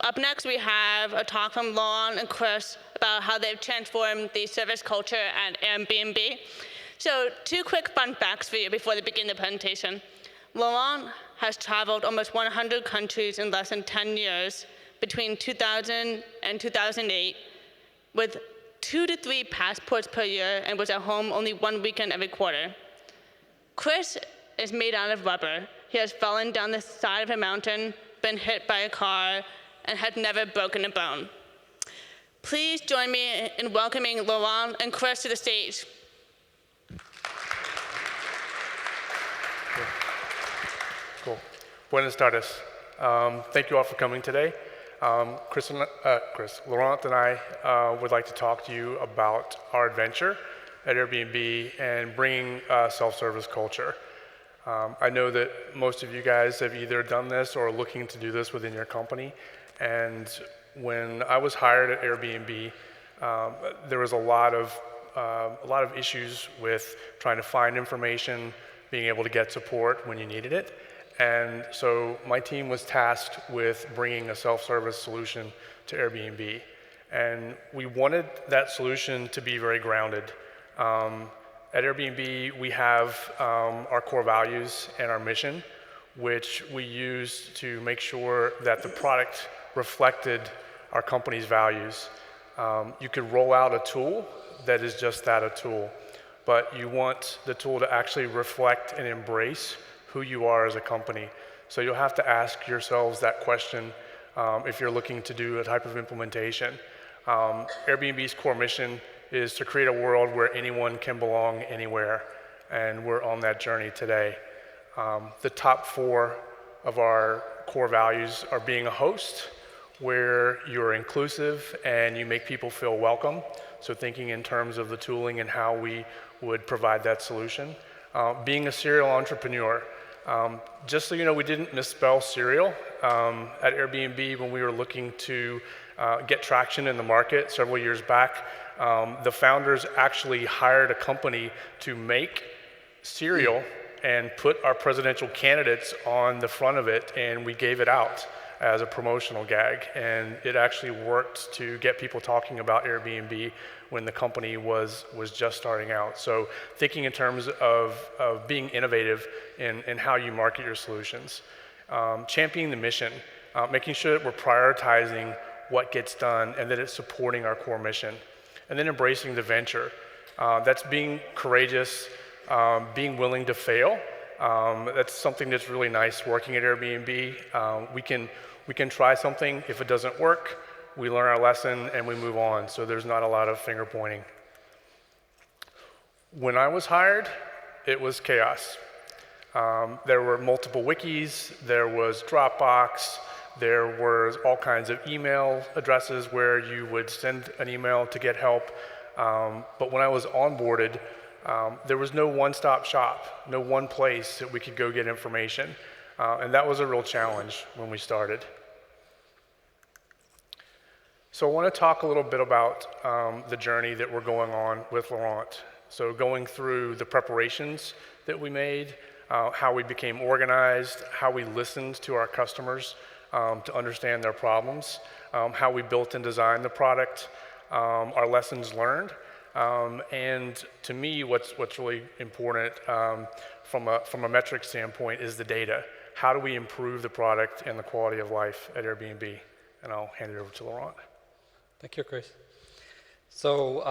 Up next, we have a talk from Laurent and Chris about how they've transformed the service culture at Airbnb. So 2 quick fun facts for you before they begin the presentation. Laurent has traveled almost 100 countries in less than 10 years between 2000 and 2008 with 2 to 3 passports per year and was at home only 1 weekend every quarter. Chris is made out of rubber. He has fallen down the side of a mountain, been hit by a car, and had never broken a bone. Please join me in welcoming Laurent and Chris to the stage. Cool. Buenas tardes. Thank you all for coming today. Laurent and I would like to talk to you about our adventure at Airbnb and bringing a self-service culture. I know that most of you guys have either done this or are looking to do this within your company. And when I was hired at Airbnb, there was a lot of issues with trying to find information, being able to get support when you needed it. And so my team was tasked with bringing a self-service solution to Airbnb. And we wanted that solution to be very grounded. At Airbnb, we have our core values and our mission, which we use to make sure that the product reflected our company's values. You could roll out a tool that is just that, a tool, but you want the tool to actually reflect and embrace who you are as a company. So you'll have to ask yourselves that question if you're looking to do a type of implementation. Airbnb's core mission is to create a world where anyone can belong anywhere, and we're on that journey today. The top 4 of our core values are being a host, where you're inclusive and you make people feel welcome. So thinking in terms of the tooling and how we would provide that solution. Being a serial entrepreneur. Just so you know, we didn't misspell serial. At Airbnb, when we were looking to get traction in the market several years back, the founders actually hired a company to make cereal and put our presidential candidates on the front of it, and we gave it out as a promotional gag. And it actually worked to get people talking about Airbnb when the company was just starting out. So thinking in terms of being innovative in how you market your solutions. Championing the mission, making sure that we're prioritizing what gets done and that it's supporting our core mission. And then embracing the venture. That's being courageous, being willing to fail. That's something that's really nice working at Airbnb. We can try something. If it doesn't work, we learn our lesson and we move on. So there's not a lot of finger pointing. When I was hired, it was chaos. There were multiple wikis, there was Dropbox, there was all kinds of email addresses where you would send an email to get help. But when I was onboarded, there was no one-stop shop, no one place that we could go get information. And that was a real challenge when we started. So I want to talk a little bit about the journey that we're going on with Laurent. So going through the preparations that we made, how we became organized, how we listened to our customers to understand their problems, how we built and designed the product, our lessons learned, and to me, what's really important from a metric standpoint is the data. How do we improve the product and the quality of life at Airbnb? And I'll hand it over to Laurent. Thank you, Chris. So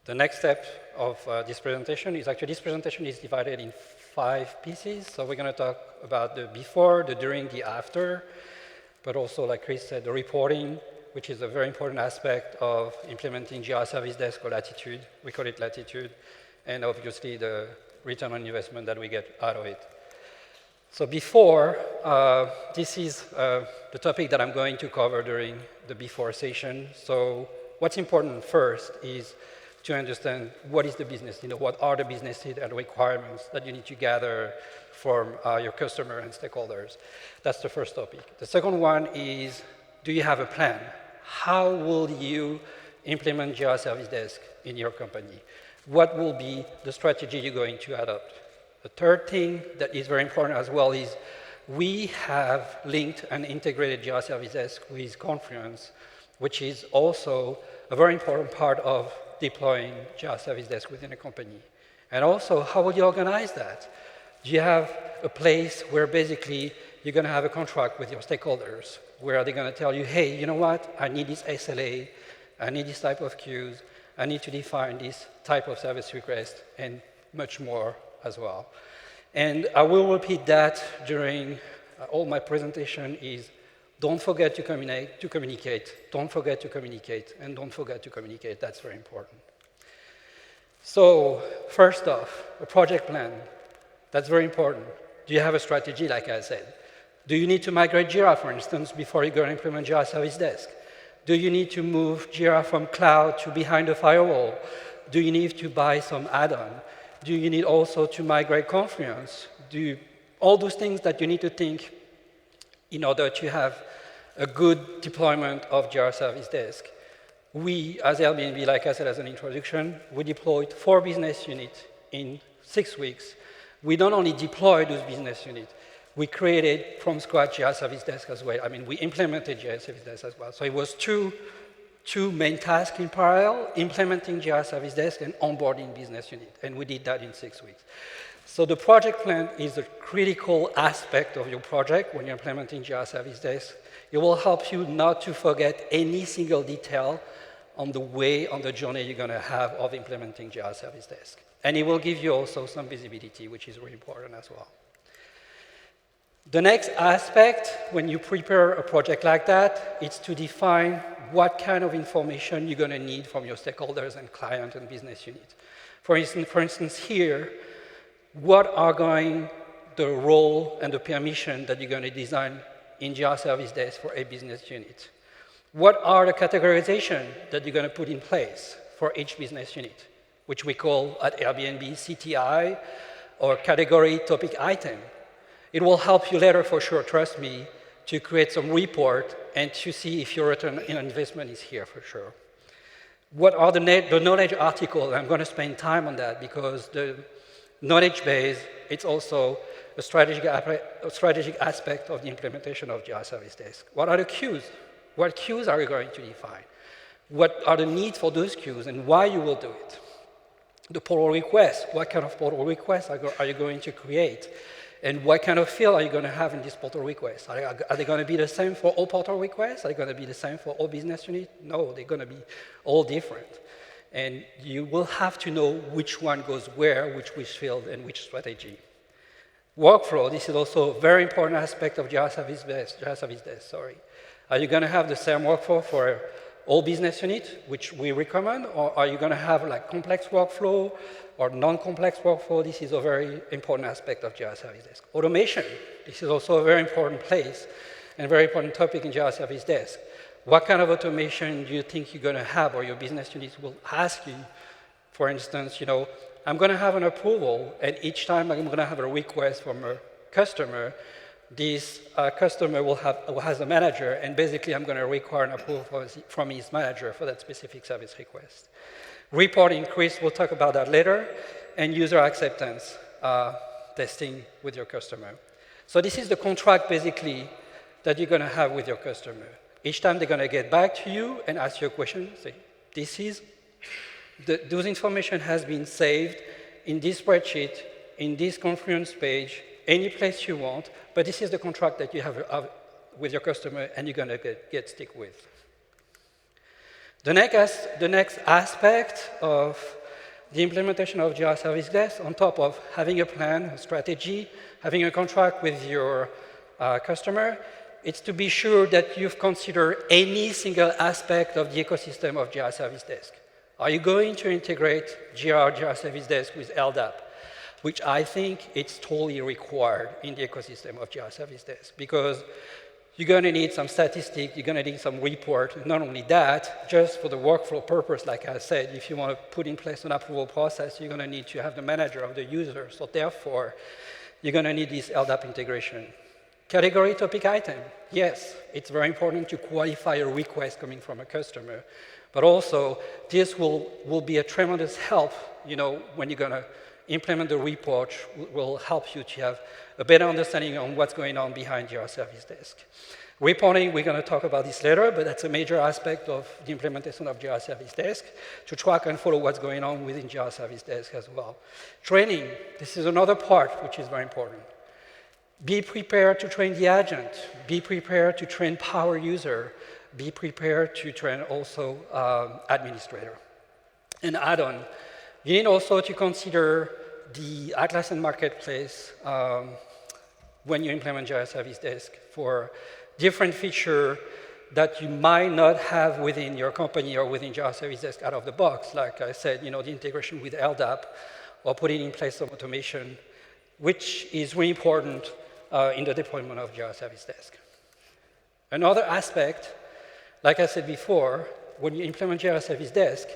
the next step of this presentation is actually divided in 5 pieces. So we're going to talk about the before, the during, the after, but also, like Chris said, the reporting, which is a very important aspect of implementing JIRA Service Desk or Latitude. We call it Latitude, and obviously the return on investment that we get out of it. So before, this is the topic that I'm going to cover during the before session. So what's important first is to understand what is the business, what are the business needs and requirements that you need to gather from your customer and stakeholders. That's the first topic. The second one is, do you have a plan? How will you implement JIRA Service Desk in your company? What will be the strategy you're going to adopt? The third thing that is very important as well is, we have linked and integrated JIRA Service Desk with Confluence, which is also a very important part of deploying JIRA Service Desk within a company. And also, how would you organize that? Do you have a place where basically you're going to have a contract with your stakeholders, where they're going to tell you, hey, you know what, I need this SLA, I need this type of queues, I need to define this type of service request, and much more as well. And I will repeat that during all my presentation is, don't forget to communicate, don't forget to communicate, and don't forget to communicate. That's very important. So first off, a project plan. That's very important. Do you have a strategy, like I said? Do you need to migrate JIRA, for instance, before you go and implement JIRA Service Desk? Do you need to move JIRA from cloud to behind the firewall? Do you need to buy some add-on? Do you need also to migrate Confluence? All those things that you need to think in order to have a good deployment of JIRA Service Desk. We, as Airbnb, like I said as an introduction, we deployed 4 business units in 6 weeks. We don't only deploy those business units, we created from scratch JIRA Service Desk as well. I mean, we implemented JIRA Service Desk as well. So it was two main tasks in parallel, implementing JIRA Service Desk and onboarding business unit. And we did that in 6 weeks. So the project plan is a critical aspect of your project when you're implementing JIRA Service Desk. It will help you not to forget any single detail on the journey you're going to have of implementing JIRA Service Desk. And it will give you also some visibility, which is really important as well. The next aspect, when you prepare a project like that, is to define what kind of information you're going to need from your stakeholders and client and business units. For instance, here, what are the role and the permission that you're going to design in JIRA Service Desk for a business unit? What are the categorization that you're going to put in place for each business unit, which we call at Airbnb CTI or category topic item? It will help you later, for sure, trust me, to create some report and to see if your return on investment is here for sure. What are the knowledge article? I'm going to spend time on that because the knowledge base, it's also a strategic aspect of the implementation of JIRA Service Desk. What are the queues? What queues are you going to define? What are the needs for those queues and why you will do it? The portal requests, what kind of portal requests are you going to create? And what kind of field are you going to have in this portal request? Are they going to be the same for all portal requests? Are they going to be the same for all business units? No, they're going to be all different. And you will have to know which one goes where, which field, and which strategy. Workflow, this is also a very important aspect of JIRA Service Desk. Are you going to have the same workflow for all business units, which we recommend, or are you going to have like complex workflow or non-complex workflow? This is a very important aspect of JIRA Service Desk. Automation, this is also a very important place and a very important topic in JIRA Service Desk. What kind of automation do you think you're going to have, or your business units will ask you? For instance, I'm going to have an approval, and each time I'm going to have a request from a customer, this customer has a manager, and basically I'm going to require an approval from his manager for that specific service request. Reporting, Chris will talk about that later, and user acceptance testing with your customer. So this is the contract basically that you're going to have with your customer. Each time they're going to get back to you and ask you a question, say, those information has been saved in this spreadsheet, in this Confluence page, any place you want, but this is the contract that you have with your customer and you're going to get stick with. The next aspect of the implementation of JIRA Service Desk, on top of having a plan, a strategy, having a contract with your customer, it's to be sure that you've considered any single aspect of the ecosystem of JIRA Service Desk. Are you going to integrate JIRA Service Desk with LDAP? Which I think it's totally required in the ecosystem of JIRA Service Desk, because you're going to need some statistics, you're going to need some report. Not only that, just for the workflow purpose, like I said, if you want to put in place an approval process, you're going to need to have the manager of the user. So therefore, you're going to need this LDAP integration. Category topic item. Yes, it's very important to qualify a request coming from a customer, but also this will be a tremendous help, when you're going to implement the report, will help you to have a better understanding on what's going on behind JIRA Service Desk. Reporting, we're going to talk about this later, but that's a major aspect of the implementation of JIRA Service Desk, to track and follow what's going on within JIRA Service Desk as well. Training, this is another part which is very important. Be prepared to train the agent. Be prepared to train power user. Be prepared to train also administrator. And add-on, you need also to consider the Atlassian marketplace when you implement JIRA Service Desk for different features that you might not have within your company or within JIRA Service Desk out of the box. Like I said, the integration with LDAP or putting in place some automation, which is really important in the deployment of JIRA Service Desk. Another aspect, like I said before, when you implement JIRA Service Desk,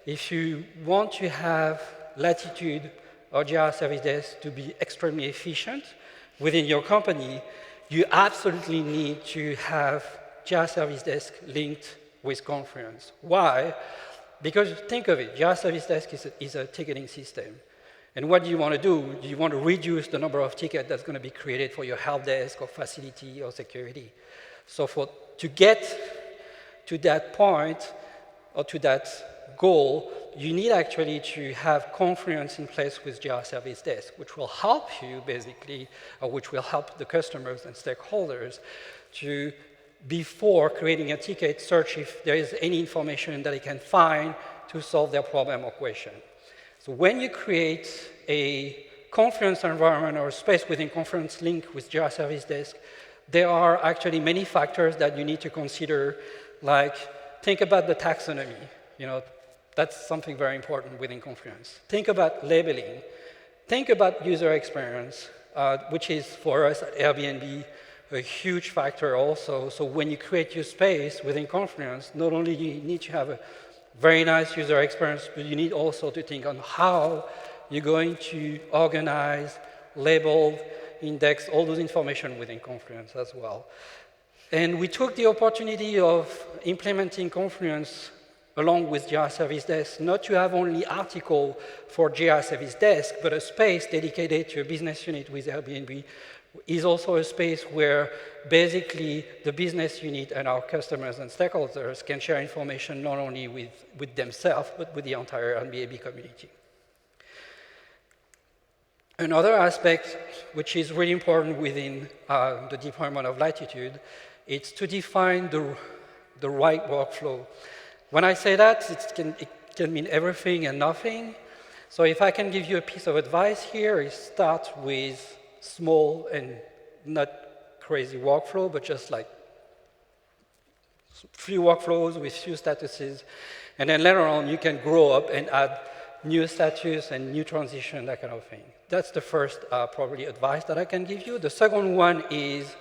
if you want to have Latitude or JIRA Service Desk to be extremely efficient within your company, you absolutely need to have JIRA Service Desk linked with Confluence. Why? Because think of it, JIRA Service Desk is a ticketing system. And what do you want to do? You want to reduce the number of tickets that's going to be created for your help desk or facility or security. So to get to that point or to that goal, you need actually to have Confluence in place with JIRA Service Desk, which will help you basically, or which will help the customers and stakeholders to, before creating a ticket, search if there is any information that they can find to solve their problem or question. So when you create a Confluence environment or space within Confluence link with JIRA Service Desk, there are actually many factors that you need to consider, like think about the taxonomy. That's something very important within Confluence. Think about labeling. Think about user experience, which is for us at Airbnb a huge factor also. So when you create your space within Confluence, not only do you need to have a very nice user experience, but you need also to think on how you're going to organize, label, index all those information within Confluence as well. And we took the opportunity of implementing Confluence along with JIRA Service Desk, not to have only article for JIRA Service Desk, but a space dedicated to a business unit with Airbnb is also a space where basically the business unit and our customers and stakeholders can share information not only with themselves, but with the entire Airbnb community. Another aspect which is really important within the deployment of Latitude is to define the right workflow. When I say that, it can mean everything and nothing. So if I can give you a piece of advice here, is start with small and not crazy workflow, but just like few workflows with few statuses. And then later on, you can grow up and add new status and new transition, that kind of thing. That's the first probably advice that I can give you. The second one is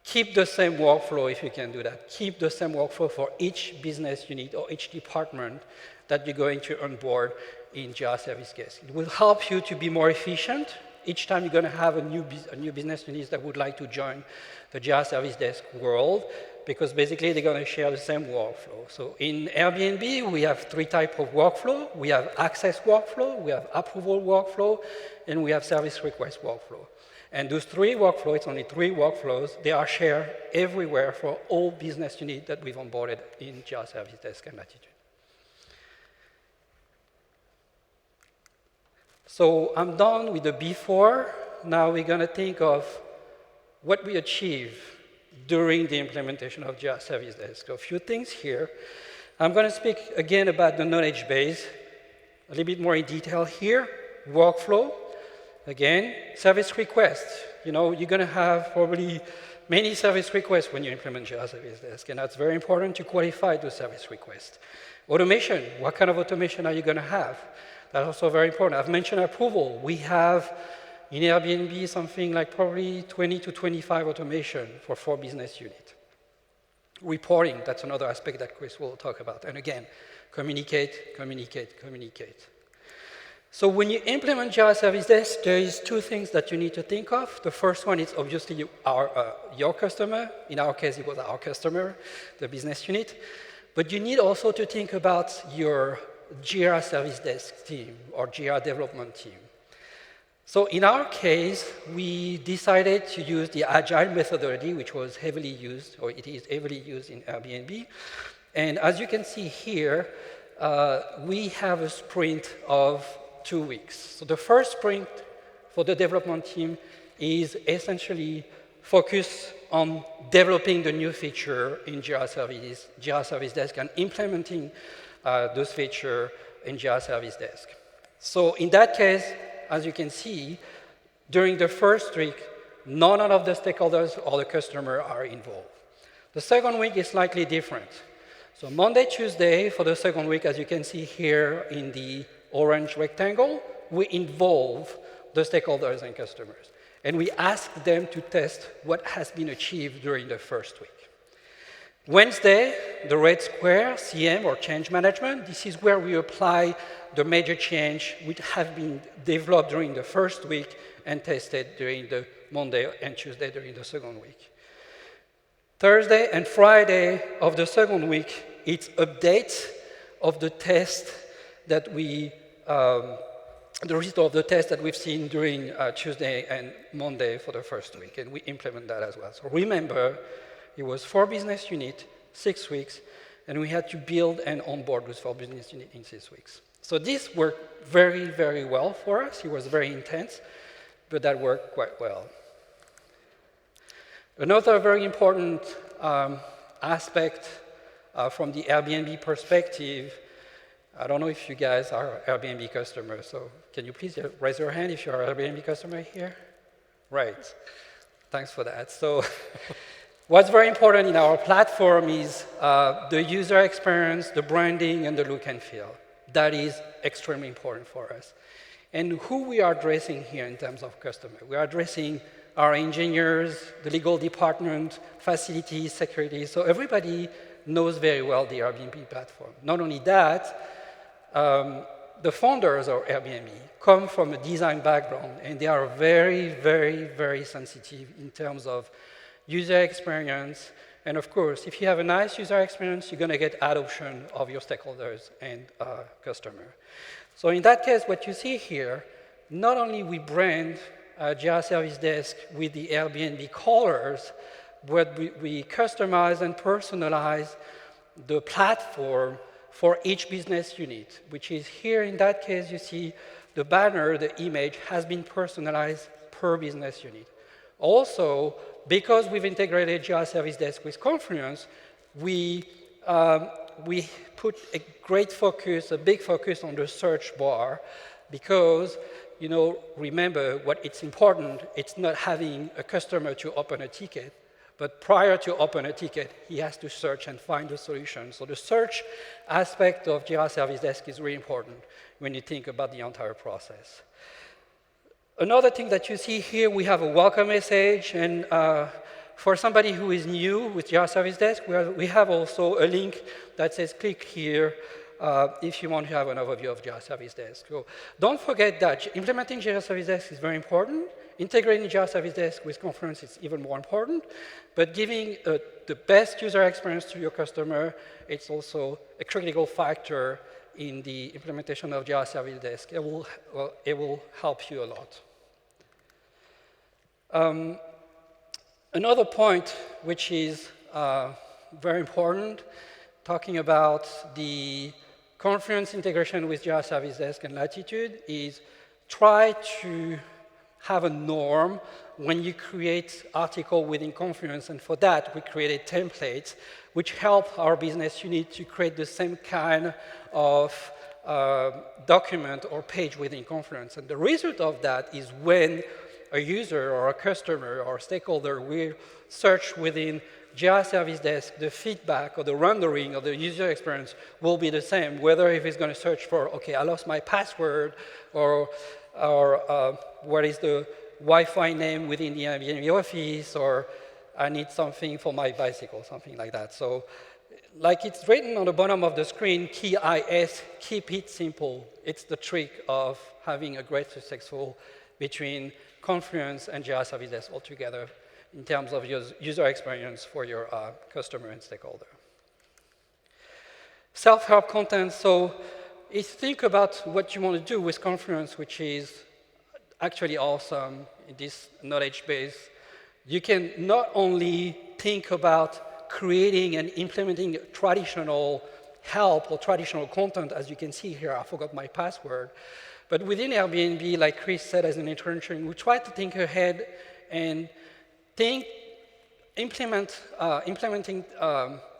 keep the same workflow if you can do that. Keep the same workflow for each business unit or each department that you're going to onboard in JIRA Service Desk. It will help you to be more efficient. Each time you're going to have a new business unit that would like to join the JIRA Service Desk world, because basically they're going to share the same workflow. So in Airbnb, we have 3 types of workflow. We have access workflow, we have approval workflow, and we have service request workflow. And those 3 workflows, it's only 3 workflows, they are shared everywhere for all business units that we've onboarded in JIRA Service Desk and Latitude. So I'm done with the before. Now we're going to think of what we achieved during the implementation of JIRA Service Desk. So a few things here. I'm going to speak again about the knowledge base, a little bit more in detail here. Workflow, again, service requests. You're going to have probably many service requests when you implement JIRA Service Desk, and that's very important to qualify those service requests. Automation, what kind of automation are you going to have? That's also very important. I've mentioned approval. We have in Airbnb something like probably 20 to 25 automation for 4 business units. Reporting, that's another aspect that Chris will talk about. And again, communicate, communicate, communicate. So when you implement JIRA Service Desk, there is 2 things that you need to think of. The first one is obviously your customer. In our case, it was our customer, the business unit. But you need also to think about your JIRA Service Desk team or JIRA development team. So in our case, we decided to use the Agile methodology, which was heavily used, or it is heavily used in Airbnb. And as you can see here, we have a sprint of 2 weeks. So the first sprint for the development team is essentially focused on developing the new feature in JIRA Service Desk, and implementing those features in JIRA Service Desk. So in that case, as you can see, during the first week, none of the stakeholders or the customer are involved. The second week is slightly different. So Monday, Tuesday, for the second week, as you can see here in the orange rectangle, we involve the stakeholders and customers. And we ask them to test what has been achieved during the first week. Wednesday, the red square, CM or change management, this is where we apply the major change which have been developed during the first week and tested during the Monday and Tuesday during the second week. Thursday and Friday of the second week, it's updates of the test that we, the result of the test that we've seen during Tuesday and Monday for the first week, and we implement that as well. So remember, it was 4 business units, 6 weeks, and we had to build and onboard those 4 business units in 6 weeks. So this worked very, very well for us. It was very intense, but that worked quite well. Another very important aspect from the Airbnb perspective, I don't know if you guys are Airbnb customers, so can you please raise your hand if you're an Airbnb customer here? Right, thanks for that. So what's very important in our platform is the user experience, the branding, and the look and feel. That is extremely important for us. And who we are addressing here in terms of customer? We are addressing our engineers, the legal department, facilities, security. So everybody knows very well the Airbnb platform. Not only that, the founders of Airbnb come from a design background, and they are very, very, very sensitive in terms of user experience. And of course, if you have a nice user experience, you're going to get adoption of your stakeholders and customer. So in that case, what you see here, not only we brand JIRA Service Desk with the Airbnb colors, but we customize and personalize the platform for each business unit, which is here in that case, you see the banner, the image has been personalized per business unit. Also, because we've integrated JIRA Service Desk with Confluence, we put a great focus, a big focus on the search bar, because, you know, remember what it's important, it's not having a customer to open a ticket, but prior to open a ticket, he has to search and find a solution. So the search aspect of JIRA Service Desk is really important when you think about the entire process. Another thing that you see here, we have a welcome message, and for somebody who is new with JIRA Service Desk, we have also a link that says click here if you want to have an overview of JIRA Service Desk. So don't forget that implementing JIRA Service Desk is very important. Integrating JIRA Service Desk with Confluence is even more important, but giving the best user experience to your customer, it's also a critical factor in the implementation of JIRA Service Desk. It will help you a lot. Another point which is very important, talking about the Confluence integration with JIRA Service Desk and Latitude, is try to have a norm when you create article within Confluence, and for that we created templates which help our business unit to create the same kind of document or page within Confluence. And the result of that is when a user or a customer or a stakeholder will search within JIRA Service Desk, the feedback or the rendering of the user experience will be the same, whether if it's going to search for, okay, I lost my password, or what is the Wi-Fi name within the Airbnb office, or I need something for my bicycle, something like that. So like it's written on the bottom of the screen, key IS, keep it simple. It's the trick of having a great successful between Confluence and JIRA Service Desk altogether in terms of user experience for your customer and stakeholder. Self-help content. So if you think about what you want to do with Confluence, which is actually awesome in this knowledge base. You can not only think about creating and implementing traditional help or traditional content, as you can see here, I forgot my password, but within Airbnb, like Chris said as an introduction, we try to think ahead and implementing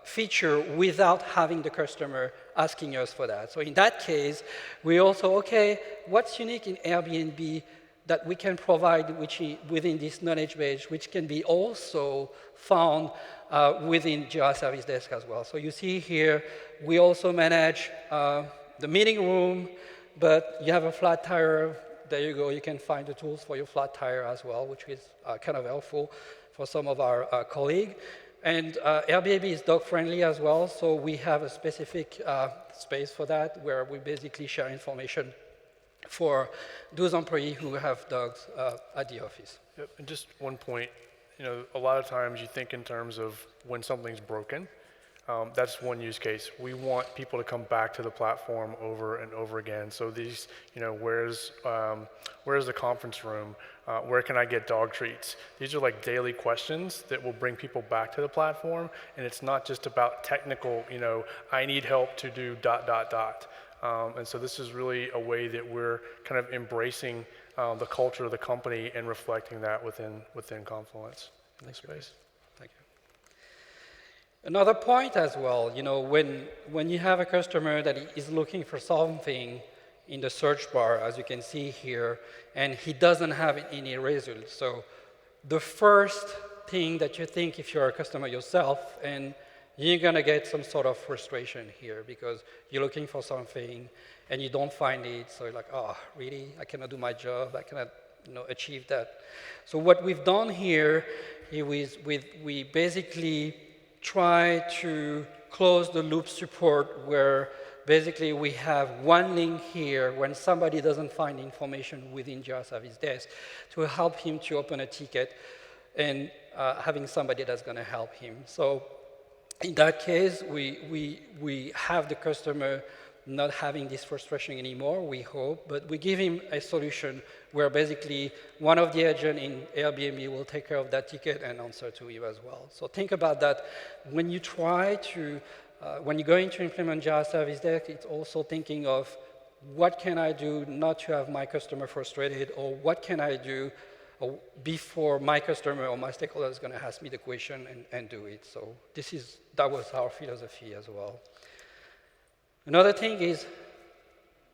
feature without having the customer asking us for that. So in that case, we also, okay, what's unique in Airbnb that we can provide within this knowledge base, which can be also found within JIRA Service Desk as well. So you see here, we also manage the meeting room, but you have a flat tire. There you go. You can find the tools for your flat tire as well, which is kind of helpful for some of our colleagues. And Airbnb is dog-friendly as well, so we have a specific space for that, where we basically share information for those employees who have dogs at the office. Yep. And just one point, a lot of times you think in terms of when something's broken. That's one use case. We want people to come back to the platform over and over again. So these, where's the conference room? Where can I get dog treats? These are like daily questions that will bring people back to the platform. And it's not just about technical, I need help to do ... And so this is really a way that we're kind of embracing the culture of the company and reflecting that within Confluence in this space. Thank you. Another point as well, when you have a customer that is looking for something in the search bar, as you can see here, and he doesn't have any results. So the first thing that you think if you're a customer yourself, and you're going to get some sort of frustration here because you're looking for something and you don't find it. So you're like, oh, really? I cannot do my job. I cannot achieve that. So what we've done here is we basically try to close the loop support where basically we have one link here when somebody doesn't find information within JIRA Service Desk to help him to open a ticket and having somebody that's going to help him. So in that case, we have the customer not having this frustration anymore, we hope, but we give him a solution where basically one of the agents in Airbnb will take care of that ticket and answer to you as well. So think about that. When you try to, when you're going to implement JIRA Service Desk, it's also thinking of what can I do not to have my customer frustrated, or what can I do before my customer or my stakeholder is going to ask me the question and do it. So that was our philosophy as well. Another thing is,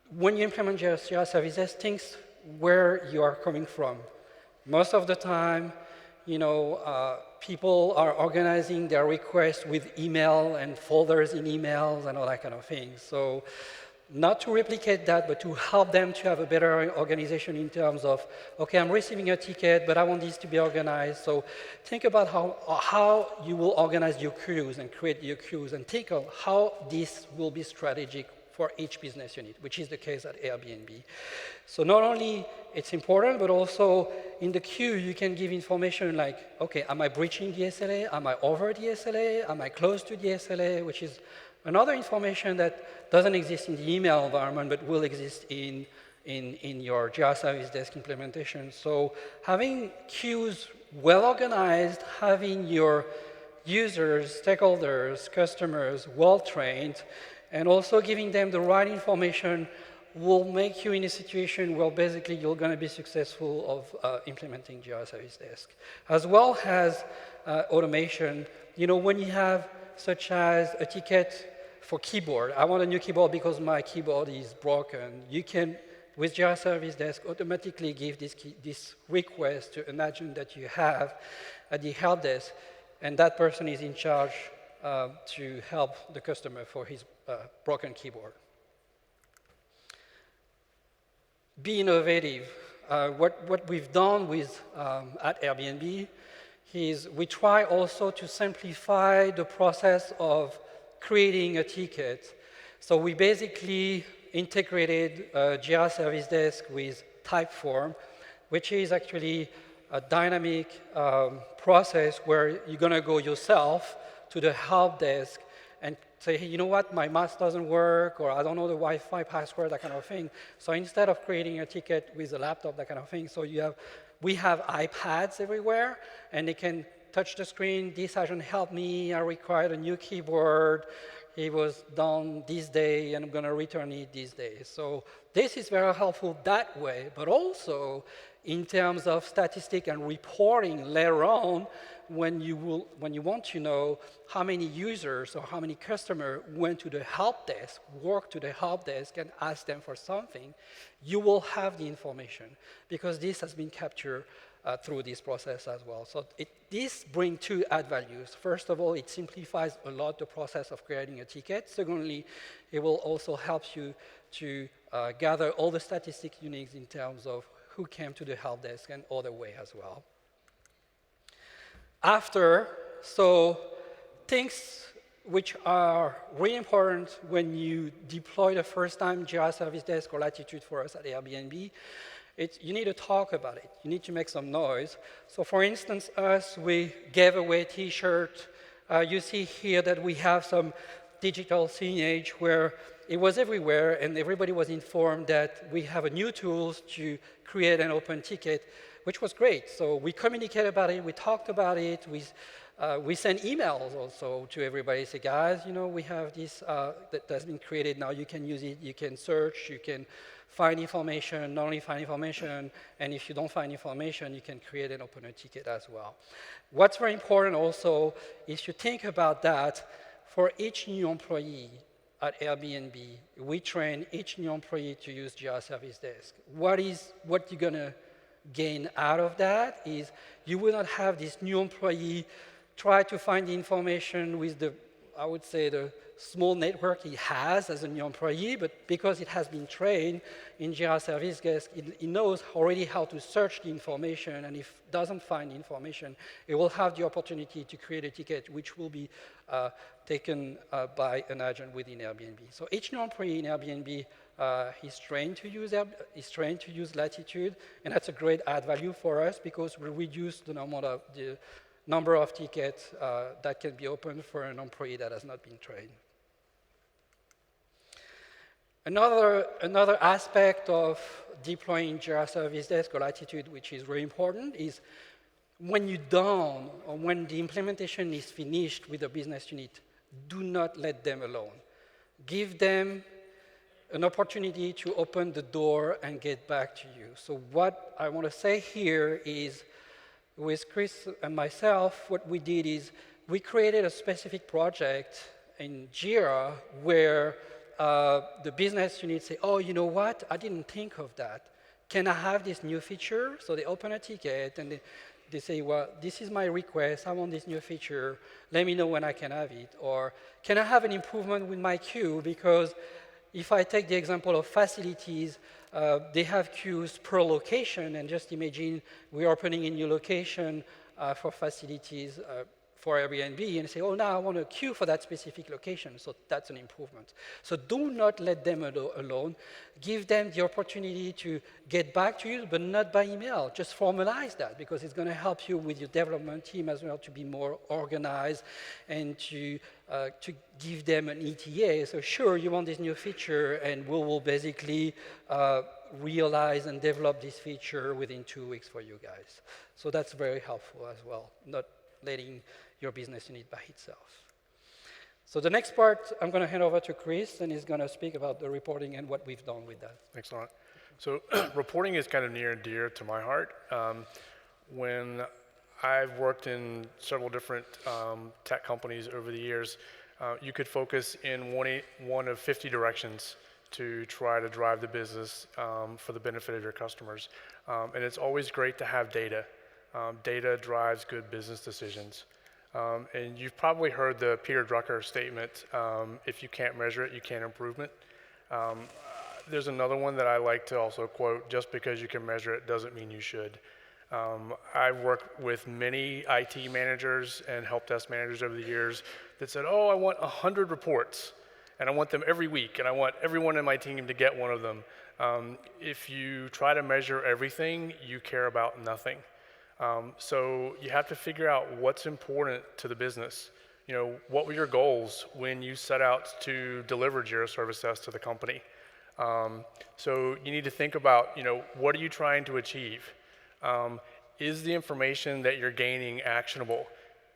when you implement JIRA Service Desk, think where you are coming from. Most of the time, people are organizing their requests with email and folders in emails and all that kind of thing. So not to replicate that, but to help them to have a better organization in terms of, okay, I'm receiving a ticket, but I want this to be organized. So think about how you will organize your queues and create your queues, and think of how this will be strategic for each business unit, which is the case at Airbnb. So not only it's important, but also in the queue, you can give information like, okay, am I breaching the SLA? Am I over the SLA? Am I close to the SLA? Which is another information that doesn't exist in the email environment, but will exist in your JIRA Service Desk implementation. So having queues well organized, having your users, stakeholders, customers well trained, and also giving them the right information will make you in a situation where basically you're going to be successful of implementing JIRA Service Desk. As well as automation, when you have such as a ticket for keyboard. I want a new keyboard because my keyboard is broken. You can, with JIRA Service Desk, automatically give this request to an agent that you have at the help desk, and that person is in charge to help the customer for his broken keyboard. Be innovative. What we've done with at Airbnb is we try also to simplify the process of creating a ticket. So we basically integrated JIRA Service Desk with Typeform, which is actually a dynamic process where you're going to go yourself to the help desk and say, hey, you know what, my mouse doesn't work, or I don't know the Wi-Fi password, that kind of thing. So instead of creating a ticket with a laptop, that kind of thing, so we have iPads everywhere, and they can touch the screen. This hasn't helped me. I required a new keyboard. It was done this day, and I'm going to return it this day. So this is very helpful that way, but also in terms of statistic and reporting later on, when you want to know how many users or how many customers went to the help desk, work to the help desk and ask them for something, you will have the information because this has been captured through this process as well. So this brings two add values. First of all, it simplifies a lot the process of creating a ticket. Secondly, it will also help you to gather all the statistics you need in terms of who came to the help desk and other way as well. So things which are really important when you deploy the first time JIRA Service Desk or Latitude for us at Airbnb, you need to talk about it. You need to make some noise. So for instance, we gave away T-shirt. You see here that we have some digital signage where it was everywhere, and everybody was informed that we have a new tools to create an open ticket, which was great. So we communicated about it, we talked about it, we sent emails also to everybody, say, guys, you know, we have this that's been created now, you can use it, you can search, you can find information, not only find information, and if you don't find information, you can create and open a ticket as well. What's very important also is to think about that for each new employee at Airbnb, we train each new employee to use JIRA Service Desk. What you're gonna gain out of that is you will not have this new employee try to find the information with I would say the small network he has as a new employee, but because it has been trained in JIRA Service Desk, it knows already how to search the information, and if it doesn't find information, it will have the opportunity to create a ticket which will be taken by an agent within Airbnb. So each new employee in Airbnb is trained to use Latitude, and that's a great add value for us because we reduce the number of tickets that can be opened for an employee that has not been trained. Another aspect of deploying JIRA Service Desk or Latitude, which is very important, is when you're done or when the implementation is finished with the business unit, do not let them alone. Give them an opportunity to open the door and get back to you. So what I want to say here is, with Chris and myself, what we did is we created a specific project in JIRA where the business unit say, oh, you know what? I didn't think of that. Can I have this new feature? So they open a ticket and they say, well, this is my request. I want this new feature. Let me know when I can have it. Or can I have an improvement with my queue? Because if I take the example of facilities, they have queues per location. And just imagine we're opening a new location for facilities for Airbnb and say, oh, now I want a queue for that specific location. So that's an improvement. So do not let them alone. Give them the opportunity to get back to you, but not by email. Just formalize that because it's going to help you with your development team as well to be more organized and to give them an ETA. So sure, you want this new feature, and we will basically realize and develop this feature within 2 weeks for you guys. So that's very helpful as well, not letting your business unit by itself. So the next part, I'm going to hand over to Chris, and he's going to speak about the reporting and what we've done with that. Thanks, Laurent. So reporting is kind of near and dear to my heart. When I've worked in several different tech companies over the years, you could focus in one of 50 directions to try to drive the business for the benefit of your customers. And it's always great to have data. Data drives good business decisions. And you've probably heard the Peter Drucker statement, if you can't measure it, you can't improve it. There's another one that I like to also quote, just because you can measure it doesn't mean you should. I've worked with many IT managers and help desk managers over the years that said, oh, I want 100 reports, and I want them every week, and I want everyone in my team to get one of them. If you try to measure everything, you care about nothing. So you have to figure out what's important to the business. what were your goals when you set out to deliver JIRA Service Desk to the company? So you need to think about, what are you trying to achieve? Is the information that you're gaining actionable?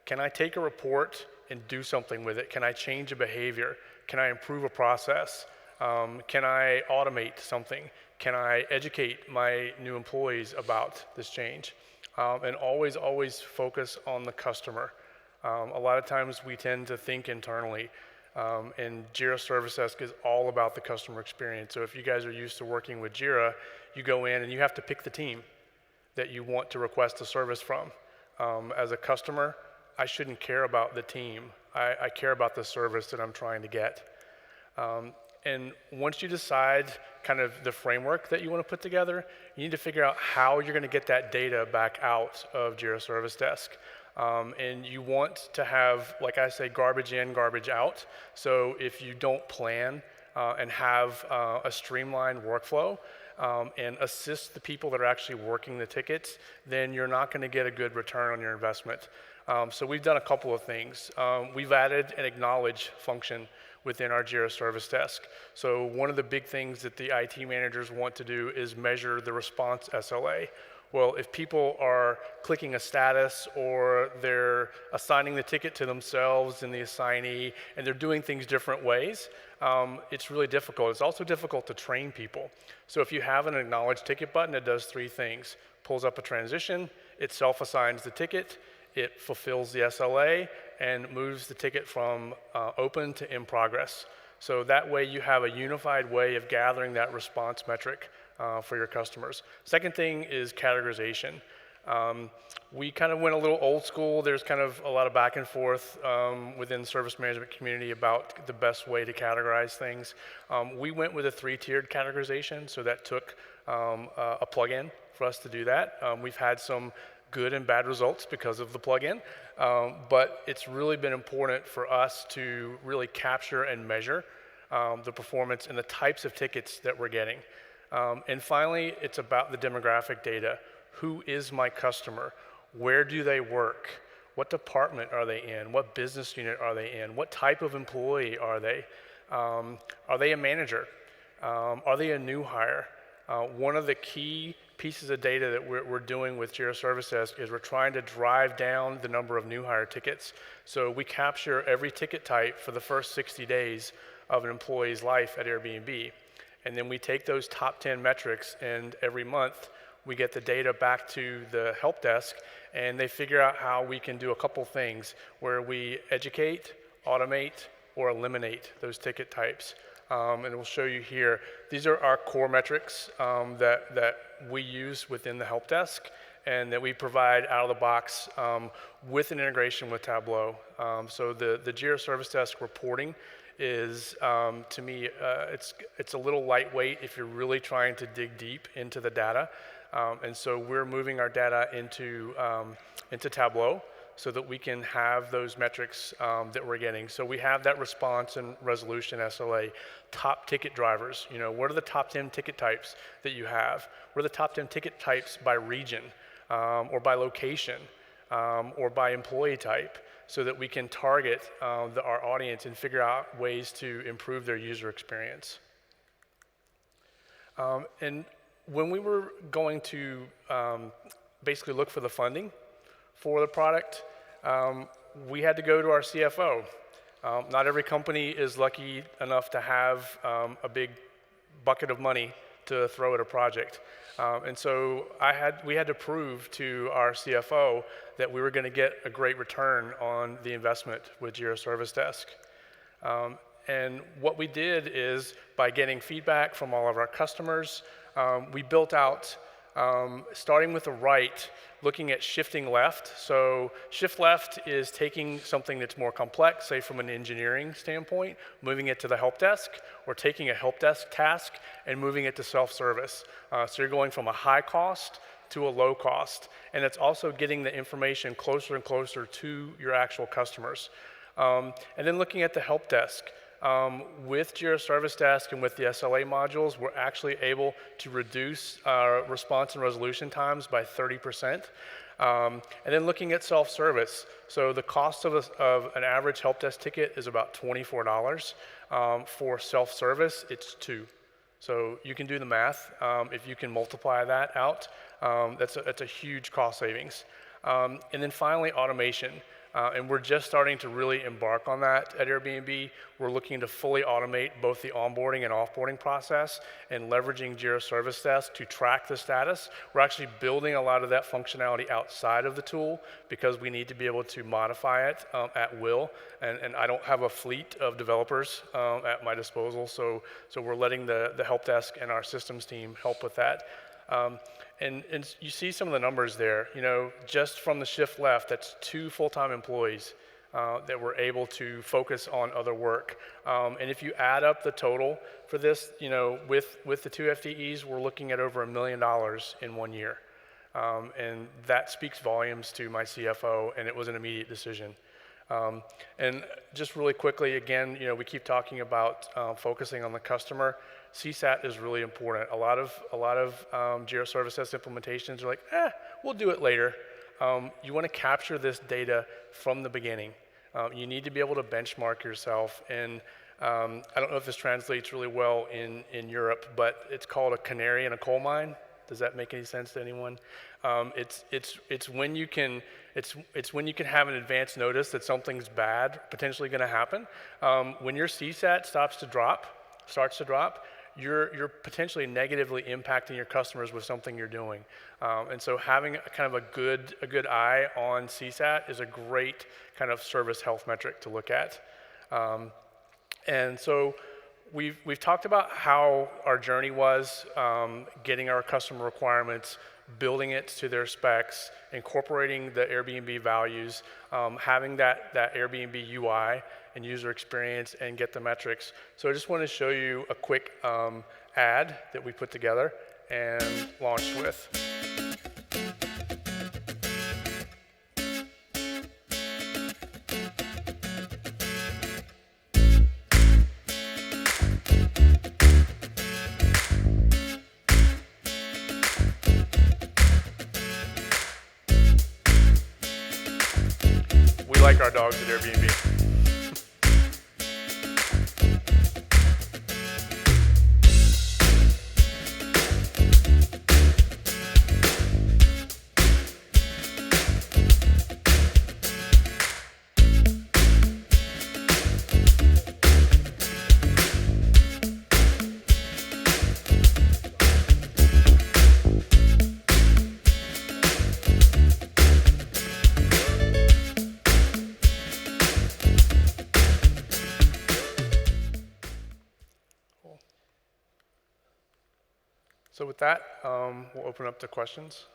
Can I take a report and do something with it? Can I change a behavior? Can I improve a process? Can I automate something? Can I educate my new employees about this change? And always focus on the customer. A lot of times we tend to think internally, and JIRA Service Desk is all about the customer experience. So if you guys are used to working with JIRA, you go in and you have to pick the team that you want to request a service from. As a customer, I shouldn't care about the team. I care about the service that I'm trying to get. And once you decide kind of the framework that you want to put together, you need to figure out how you're going to get that data back out of JIRA Service Desk. And you want to have, like I say, garbage in, garbage out. So if you don't plan and have a streamlined workflow and assist the people that are actually working the tickets, then you're not going to get a good return on your investment. So we've done a couple of things. We've added an acknowledge function within our JIRA Service Desk. So one of the big things that the IT managers want to do is measure the response SLA. Well, if people are clicking a status or they're assigning the ticket to themselves and the assignee, and they're doing things different ways, it's really difficult. It's also difficult to train people. So if you have an acknowledge ticket button, it does three things. Pulls up a transition, it self-assigns the ticket, it fulfills the SLA, and moves the ticket from open to in progress. So that way you have a unified way of gathering that response metric for your customers. Second thing is categorization. We kind of went a little old school. There's kind of a lot of back and forth within the service management community about the best way to categorize things. We went with a 3-tiered categorization, so that took a plugin for us to do that. We've had some good and bad results because of the plugin, but it's really been important for us to really capture and measure the performance and the types of tickets that we're getting. And finally, it's about the demographic data. Who is my customer? Where do they work? What department are they in? What business unit are they in? What type of employee are they? Are they a manager? Are they a new hire? One of the key pieces of data that we're doing with JIRA Service Desk is we're trying to drive down the number of new hire tickets. So we capture every ticket type for the first 60 days of an employee's life at Airbnb. And then we take those top 10 metrics, and every month we get the data back to the help desk, and they figure out how we can do a couple things where we educate, automate, or eliminate those ticket types. And we'll show you here. These are our core metrics that we use within the help desk and that we provide out of the box with an integration with Tableau. So the JIRA Service Desk reporting is, to me, it's a little lightweight if you're really trying to dig deep into the data. And so we're moving our data into Tableau so that we can have those metrics that we're getting. So we have that response and resolution SLA, top ticket drivers. What are the top 10 ticket types that you have? What are the top 10 ticket types by region or by location or by employee type, so that we can target our audience and figure out ways to improve their user experience. And when we were going to basically look for the funding for the product, we had to go to our CFO. Not every company is lucky enough to have a big bucket of money to throw at a project. And so we had to prove to our CFO that we were going to get a great return on the investment with JIRA Service Desk. And what we did is, by getting feedback from all of our customers, we built out, starting with the right, looking at shifting left. So shift left is taking something that's more complex, say from an engineering standpoint, moving it to the help desk, or taking a help desk task and moving it to self-service. So you're going from a high cost to a low cost. And it's also getting the information closer and closer to your actual customers. And then looking at the help desk. With JIRA Service Desk and with the SLA modules, we're actually able to reduce our response and resolution times by 30%. And then looking at self-service. So the cost of an average help desk ticket is about $24. For self-service, it's $2. So you can do the math. If you can multiply that out, that's a huge cost savings. And then finally, automation. And we're just starting to really embark on that at Airbnb. We're looking to fully automate both the onboarding and offboarding process and leveraging JIRA Service Desk to track the status. We're actually building a lot of that functionality outside of the tool because we need to be able to modify it at will. And I don't have a fleet of developers at my disposal, so we're letting the help desk and our systems team help with that. And you see some of the numbers there. You know, just from the shift left, that's 2 full-time employees that were able to focus on other work. And if you add up the total for this, you know, with the 2 FTEs, we're looking at over $1 million in 1 year. And that speaks volumes to my CFO, and it was an immediate decision. And just really quickly, again, you know, we keep talking about focusing on the customer. CSAT is really important. A lot of JIRA Service Desk implementations are like, we'll do it later. You want to capture this data from the beginning. You need to be able to benchmark yourself. And I don't know if this translates really well in Europe, but it's called a canary in a coal mine. Does that make any sense to anyone? It's when you can have an advance notice that something's bad potentially going to happen. When your CSAT starts to drop, you're potentially negatively impacting your customers with something you're doing. And so having kind of a good eye on CSAT is a great kind of service health metric to look at. And so we've talked about how our journey was, getting our customer requirements, building it to their specs, incorporating the Airbnb values, having that Airbnb UI and user experience, and get the metrics. So I just want to show you a quick ad that we put together and launched with. We like our dogs at Airbnb. So with that, we'll open up to questions.